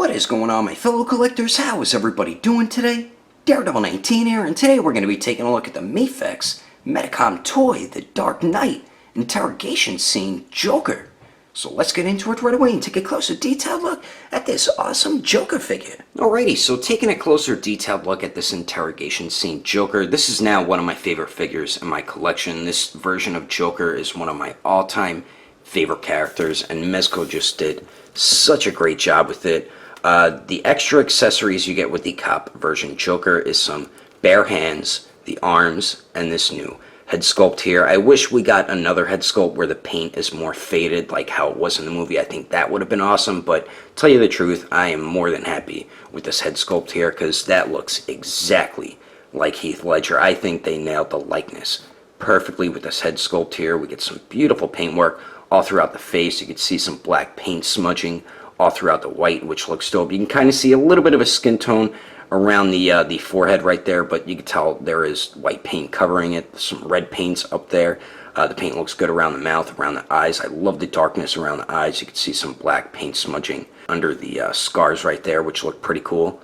What is going on, my fellow collectors? How is everybody doing today? Daredevil 19 here, and today we're going to be taking a look at the MAFEX Medicom toy, the Dark Knight interrogation scene Joker. So let's get into it right away and take a closer detailed look at this awesome Joker figure. Alrighty, so taking a closer detailed look at this interrogation scene Joker, this is now one of my favorite figures in my collection. This version of Joker is one of my all-time favorite characters, and Mezco just did such a great job with it. The extra accessories you get with the cop version Joker is some bare hands, the arms, and this new head sculpt here. I wish we got another head sculpt where the paint is more faded like how it was in the movie. I think that would have been awesome, but to tell you the truth, I am more than happy with this head sculpt here because that looks exactly like Heath Ledger. I think they nailed the likeness perfectly with this head sculpt here. We get some beautiful paintwork all throughout the face. You can see some black paint smudging all throughout the white, which looks dope. You can kind of see a little bit of a skin tone around the forehead right there, but you can tell there is white paint covering it. Some red paints up there. The paint looks good around the mouth, around the eyes. I love the darkness around the eyes. You can see some black paint smudging under the scars right there, which look pretty cool.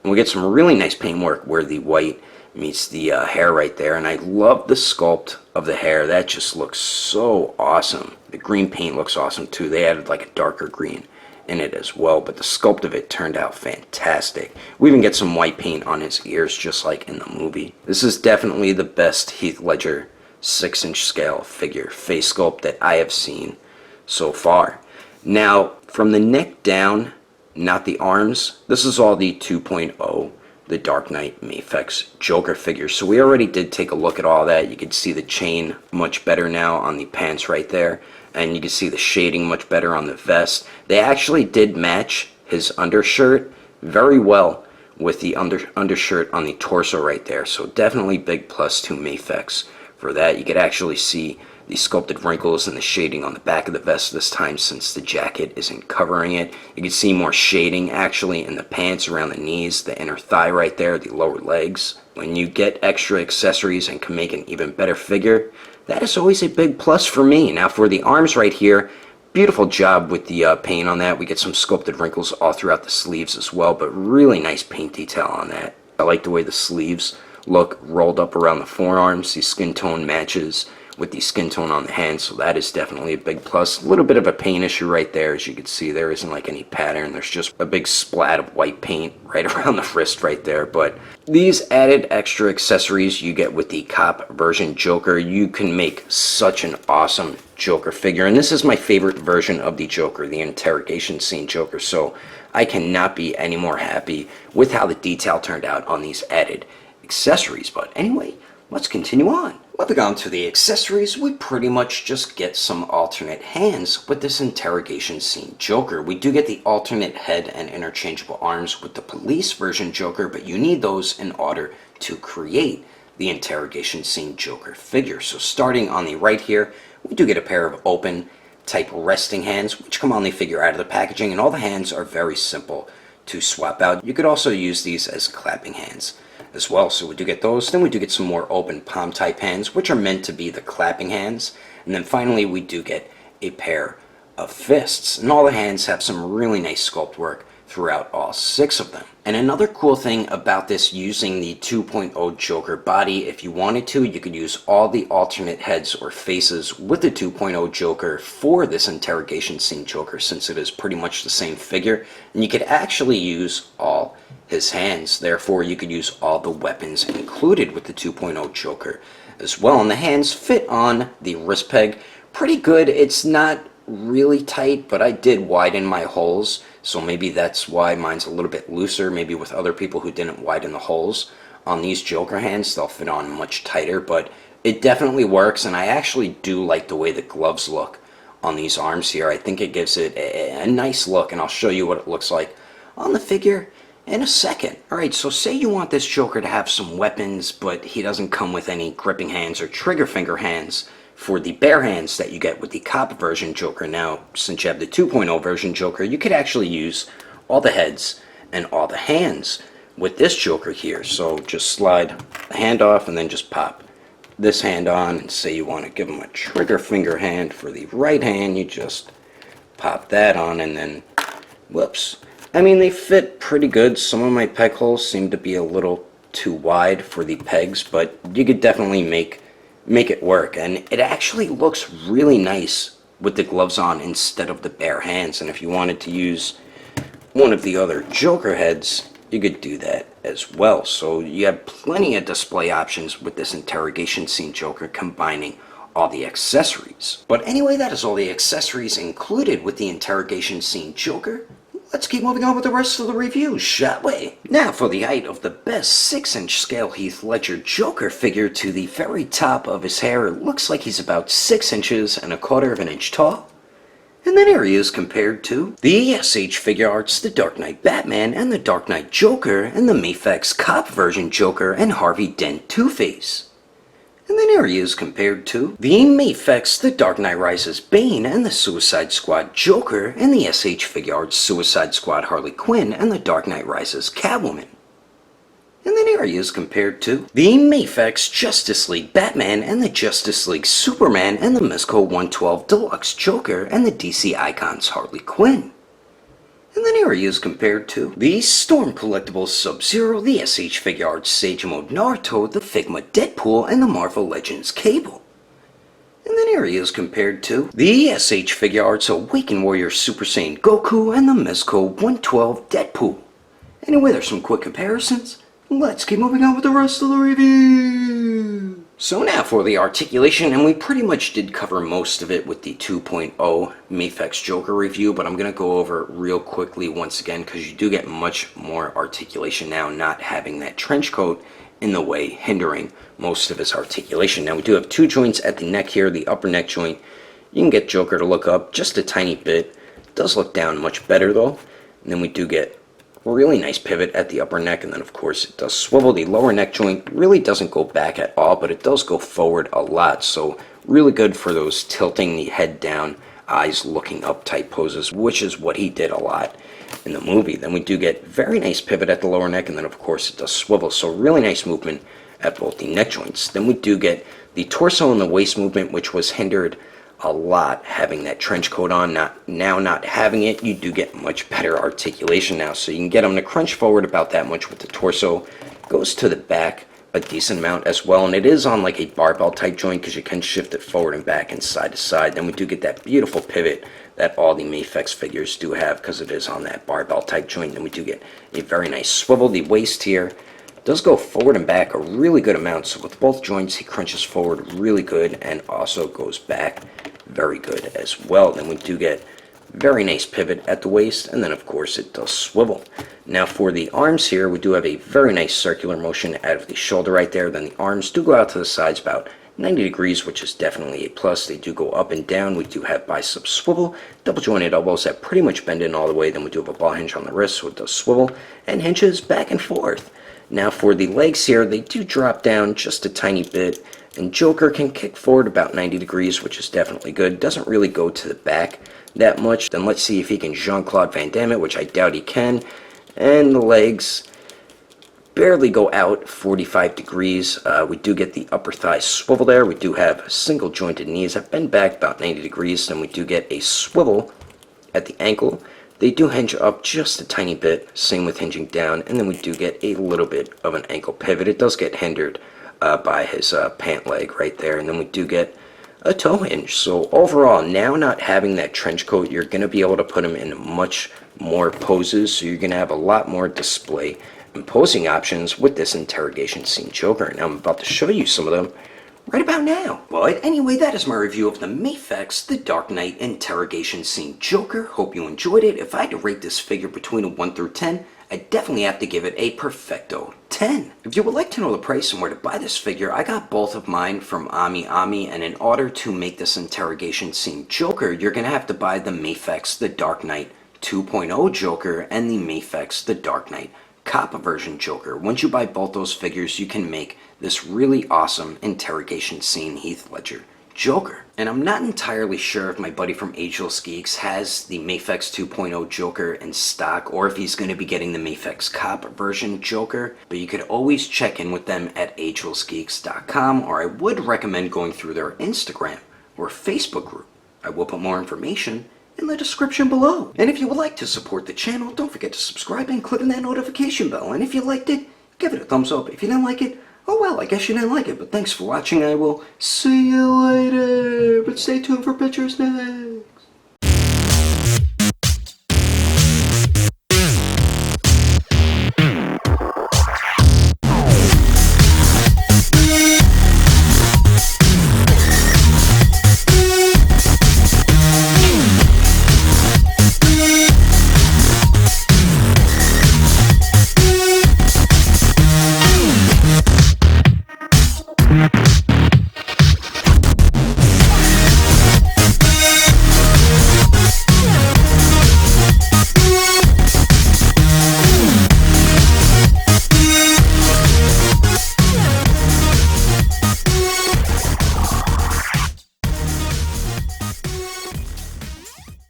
And we get some really nice paintwork where the white meets the hair right there, and I love the sculpt of the hair. That just looks so awesome. The green paint looks awesome too. They added like a darker green in it as well, but the sculpt of it turned out fantastic. We even get some white paint on his ears just like in the movie. This is definitely the best Heath Ledger 6-inch scale figure face sculpt that I have seen so far. Now from the neck down, not the arms, this is all the 2.0, the Dark Knight MAFEX Joker figure. So we already did take a look at all that. You can see the chain much better now on the pants right there, and you can see the shading much better on the vest. They actually did match his undershirt very well with the undershirt on the torso right there, so definitely big plus to MAFEX for that. You could actually see the sculpted wrinkles and the shading on the back of the vest this time since the jacket isn't covering it. You can see more shading actually in the pants around the knees, the inner thigh right there, the lower legs. When you get extra accessories and can make an even better figure, that is always a big plus for me. Now for the arms right here, beautiful job with the paint on that. We get some sculpted wrinkles all throughout the sleeves as well, but really nice paint detail on that. I like the way the sleeves look rolled up around the forearms. The skin tone matches with the skin tone on the hands, so that is definitely a big plus. A little bit of a paint issue right there. As you can see, there isn't like any pattern. There's just a big splat of white paint right around the wrist right there. But these added extra accessories you get with the cop version Joker, you can make such an awesome Joker figure. And this is my favorite version of the Joker, the interrogation scene Joker, so I cannot be any more happy with how the detail turned out on these added accessories. But anyway, let's continue on. Moving on to the accessories, we pretty much just get some alternate hands with this interrogation scene Joker. We do get the alternate head and interchangeable arms with the police version Joker, but you need those in order to create the interrogation scene Joker figure. So starting on the right here, we do get a pair of open type resting hands, which come on the figure out of the packaging, and all the hands are very simple to swap out. You could also use these as clapping hands as well, so we do get those. Then we do get some more open palm type hands, which are meant to be the clapping hands. And then finally we do get a pair of fists, and all the hands have some really nice sculpt work throughout all 6 of them. And another cool thing about this using the 2.0 Joker body, if you wanted to, you could use all the alternate heads or faces with the 2.0 Joker for this interrogation scene Joker, since it is pretty much the same figure, and you could actually use all his hands. Therefore you could use all the weapons included with the 2.0 Joker as well. And the hands fit on the wrist peg pretty good. It's not really tight, but I did widen my holes, so maybe that's why mine's a little bit looser. Maybe with other people who didn't widen the holes on these Joker hands, they'll fit on much tighter, but it definitely works. And I actually do like the way the gloves look on these arms here. I think it gives it a nice look, and I'll show you what it looks like on the figure in a second. Alright, so say you want this Joker to have some weapons, but he doesn't come with any gripping hands or trigger finger hands for the bare hands that you get with the cop version Joker. Now, since you have the 2.0 version Joker, you could actually use all the heads and all the hands with this Joker here. So just slide the hand off and then just pop this hand on, and say you want to give him a trigger finger hand for the right hand, you just pop that on, and then, whoops, I mean, they fit pretty good. Some of my peg holes seem to be a little too wide for the pegs, but you could definitely make it work. And it actually looks really nice with the gloves on instead of the bare hands. And if you wanted to use one of the other Joker heads, you could do that as well. So you have plenty of display options with this interrogation scene Joker, combining all the accessories. But anyway, that is all the accessories included with the interrogation scene Joker. Let's keep moving on with the rest of the review, shall we? Now for the height of the best 6-inch scale Heath Ledger Joker figure. To the very top of his hair, it looks like he's about 6 inches and a quarter of an inch tall. And then here he is compared to the SH Figure Arts The Dark Knight Batman and The Dark Knight Joker, and the MAFEX Cop version Joker and Harvey Dent Two-Face. And then here he is compared to the MAFEX The Dark Knight Rises Bane and the Suicide Squad Joker, and the SH Figure Arts Suicide Squad Harley Quinn and the Dark Knight Rises Catwoman. And then here he is compared to the MAFEX Justice League Batman and the Justice League Superman and the Mezco 112 Deluxe Joker and the DC Icons Harley Quinn. And then here he is compared to the Storm Collectibles Sub-Zero, the SH Figure Arts Sage Mode Naruto, the Figma Deadpool, and the Marvel Legends Cable. And then here he is compared to the SH Figure Arts Awakened Warrior Super Saiyan Goku and the Mezco 112 Deadpool. Anyway, there's some quick comparisons. Let's keep moving on with the rest of the review. So now for the articulation, and we pretty much did cover most of it with the 2.0 MAFEX Joker review, but I'm going to go over it real quickly once again because you do get much more articulation now, not having that trench coat in the way, hindering most of his articulation. Now we do have 2 joints at the neck here, the upper neck joint. You can get Joker to look up just a tiny bit. It does look down much better though. And then we do get really nice pivot at the upper neck, and then of course it does swivel. The lower neck joint really doesn't go back at all, but it does go forward a lot, so really good for those tilting the head down, eyes looking up type poses, which is what he did a lot in the movie. Then we do get very nice pivot at the lower neck, and then of course it does swivel, so really nice movement at both the neck joints. Then we do get the torso and the waist movement, which was hindered a lot having that trench coat on. Not having it, you do get much better articulation now, so you can get them to crunch forward about that much with the torso. Goes to the back a decent amount as well, and it is on like a barbell type joint because you can shift it forward and back and side to side. Then we do get that beautiful pivot that all the MAFEX figures do have because it is on that barbell type joint. Then we do get a very nice swivel. The waist here does go forward and back a really good amount, so with both joints he crunches forward really good and also goes back very good as well. Then we do get very nice pivot at the waist, and then of course it does swivel. Now for the arms here, we do have a very nice circular motion out of the shoulder right there. Then the arms do go out to the sides about 90 degrees, which is definitely a plus. They do go up and down. We do have bicep swivel, double jointed elbows that pretty much bend in all the way. Then we do have a ball hinge on the wrist, so it does swivel and hinges back and forth. Now for the legs here, they do drop down just a tiny bit, and Joker can kick forward about 90 degrees, which is definitely good. Doesn't really go to the back that much. Then let's see if he can Jean-Claude Van Damme it, which I doubt he can. And the legs barely go out 45 degrees. We do get the upper thigh swivel there. We do have single jointed knees that bend back about 90 degrees. Then we do get a swivel at the ankle. They do hinge up just a tiny bit, same with hinging down, and then we do get a little bit of an ankle pivot. It does get hindered by his pant leg right there, and then we do get a toe hinge. So overall, now not having that trench coat, you're going to be able to put him in much more poses, so you're going to have a lot more display and posing options with this interrogation scene Joker. And I'm about to show you some of them right about now. But anyway, that is my review of the MAFEX The Dark Knight Interrogation Scene Joker. Hope you enjoyed it. If I had to rate this figure between a 1 through 10, I definitely have to give it a perfecto 10. If you would like to know the price and where to buy this figure, I got both of mine from Ami, and in order to make this interrogation scene Joker, you're going to have to buy the MAFEX The Dark Knight 2.0 Joker and the MAFEX The Dark Knight Cop version Joker. Once you buy both those figures, you can make this really awesome interrogation scene Heath Ledger Joker. And I'm not entirely sure if my buddy from Agelessgeeks has the MAFEX 2.0 Joker in stock, or if he's going to be getting the MAFEX Cop version Joker, but you could always check in with them at Agelessgeeks.com, or I would recommend going through their Instagram or Facebook group. I will put more information in the description below. And if you would like to support the channel, don't forget to subscribe and click on that notification bell. And if you liked it, give it a thumbs up. If you didn't like it, oh well, I guess you didn't like it. But thanks for watching. I will see you later. But stay tuned for pictures next.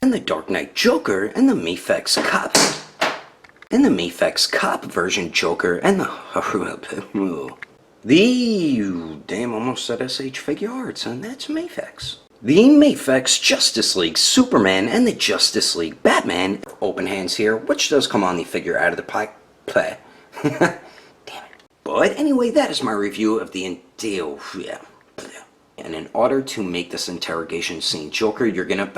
And the Dark Knight Joker and the MAFEX Cop. And the MAFEX Cop version Joker and almost said SH Figure Arts, and that's MAFEX. The MAFEX Justice League Superman and the Justice League Batman. Open hands here, which does come on the figure out of the pie. Damn it. But anyway, that is my review of the deal. Yeah. And in order to make this interrogation scene Joker, you're gonna